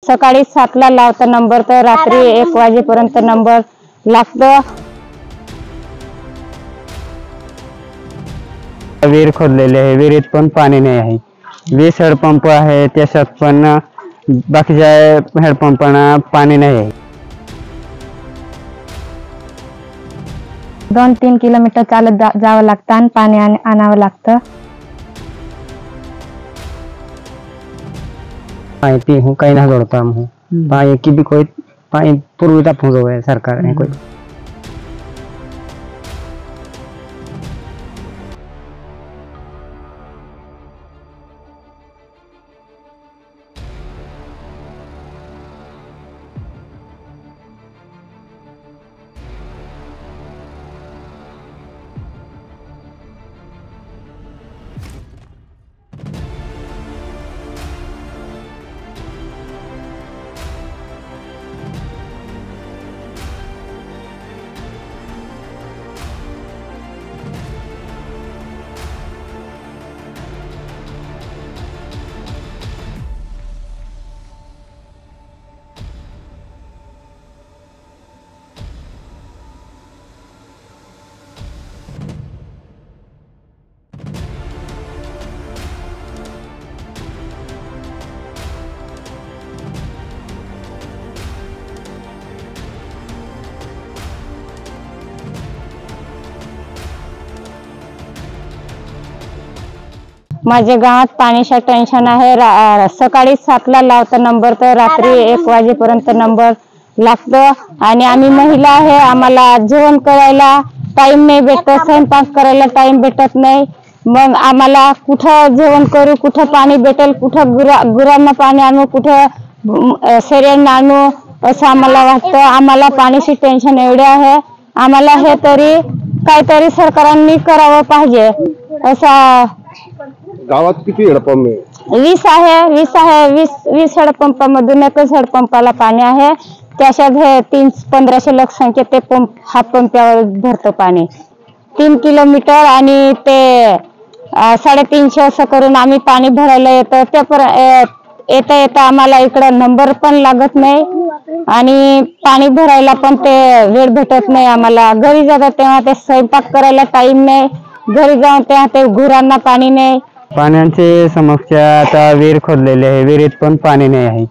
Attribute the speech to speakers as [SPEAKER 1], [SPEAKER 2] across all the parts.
[SPEAKER 1] सकाळी 7ला लावता नंबर तर रात्री 1 वाजेपर्यंत नंबर लागतो।
[SPEAKER 2] विहीर खोदलेले आहे, विहिरीत पण पाणी नाही आहे। 20 हेडपंप आहे, त्याच्यात पण बाकीच्या हेडपंपांना पाणी नाही आहे।
[SPEAKER 1] 2-3 किलोमीटर चालत जावं लागतं आणि पाणी आणावं लागतं।
[SPEAKER 2] पानी हूँ कहीं ना जोड़ता हूँ पानी की भी कोई पानी पूर्व तक है सरकार ने कोई।
[SPEAKER 1] माझ्या गावात पाण्याचं टेन्शन आहे। सकाळी 7ला लावता नंबर तर रात्री 1 वाजेपर्यंत नंबर लागतो आणि आम्ही महिला आहे, आम्हाला जेवण करायला टाइम नाही भेटत, स्वयंपाक करायला टाइम भेटत नाही। मग आम्हाला कुठं जेवण करू, कुठं पाणी भेटेल, कुठं गुरांना पाणी आणू, कुठं शेळ्यांना आणू असं आम्हाला वाटतं। आम्हाला पाण्याची टेन्शन एवढे आहे, आम्हाला हे तरी काहीतरी सरकारांनी करावं पाहिजे। असा
[SPEAKER 3] गावात किती हेडपंप आहे?
[SPEAKER 1] 20 आहे 20 हेडपंपामधून एकच हेडपंपाला पाणी आहे। त्याच्यात हे 1500 लोकसंख्या ते पंप हा पंपावर भरतो पाणी 3 किलोमीटर आणि ते 350 असं करून आम्ही पाणी भरायला येतं। ते येता आम्हाला इकडं नंबर पण लागत नाही आणि पाणी भरायला पण ते वेळ भेटत नाही आम्हाला। घरी जातात तेव्हा ते स्वयंपाक करायला टाइम नाही, घरी जाऊन तेव्हा ते गुरांना पाणी नाही।
[SPEAKER 2] पाण्याची समस्या आता विहीर खोदलेले आहे, विहिरीत पण पाणी नाही आहे।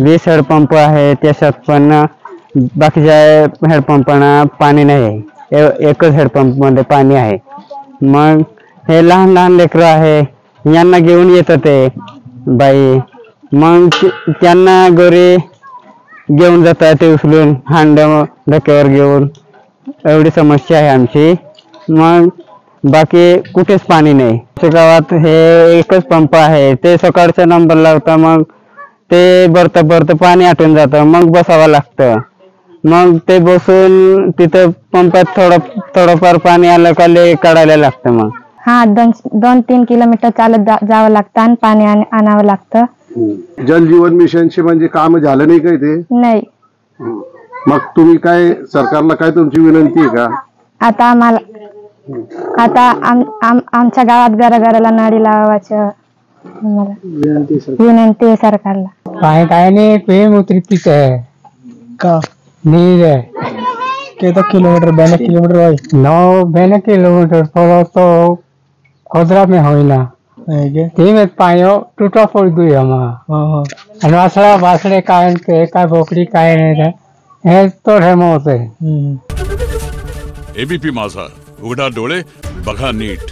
[SPEAKER 2] 20 हेडपंप आहे, त्याच्यात पण बाकीच्या हेडपंपांना पाणी नाही आहे। एकच हेडपंप मध्ये पाणी आहे। मग हे लहान लहान लेकरं आहे, यांना घेऊन येतात ते बाई, मग त्यांना घरी घेऊन जातात ते उचलून हांड डोक्यावर घेऊन, एवढी समस्या आहे आमची। मग बाकी कुठेच पाणी नाही। गावात हे एकच पंप आहे, ते सकाळचा नंबर लावता, मग ते भरता पाणी आटून जातं, मग बसावं लागतं। मग ते बसून तिथं पंपात थोडंफार पाणी आलं का काढायला लागतं। मग
[SPEAKER 1] 2-3 किलोमीटर चालत जावं लागतं आणि पाणी आणावं लागतं।
[SPEAKER 3] जल जीवन मिशनचे म्हणजे काम झालं नाही काय ते?
[SPEAKER 1] नाही।
[SPEAKER 3] मग तुम्ही काय सरकारला काय तुमची विनंती आहे का?
[SPEAKER 1] आता आमच्या गावात घराघराला नळी लावायचं विनंती आहे सरकारला।
[SPEAKER 2] पानी काय नहीं पे उतरी पीते है का नीर है
[SPEAKER 4] कितना किलोमीटर 12 किलोमीटर भाई
[SPEAKER 2] 9 किलोमीटर थोड़ा तो खोदरा में होइना तीन पायो टूटा पड़ गई हमारा अनवासड़ा बासड़े कायन के का बोकड़ी काय नहीं है तो है मौत है।
[SPEAKER 5] एबीपी माझा, उघडा डोळे बघा नीट।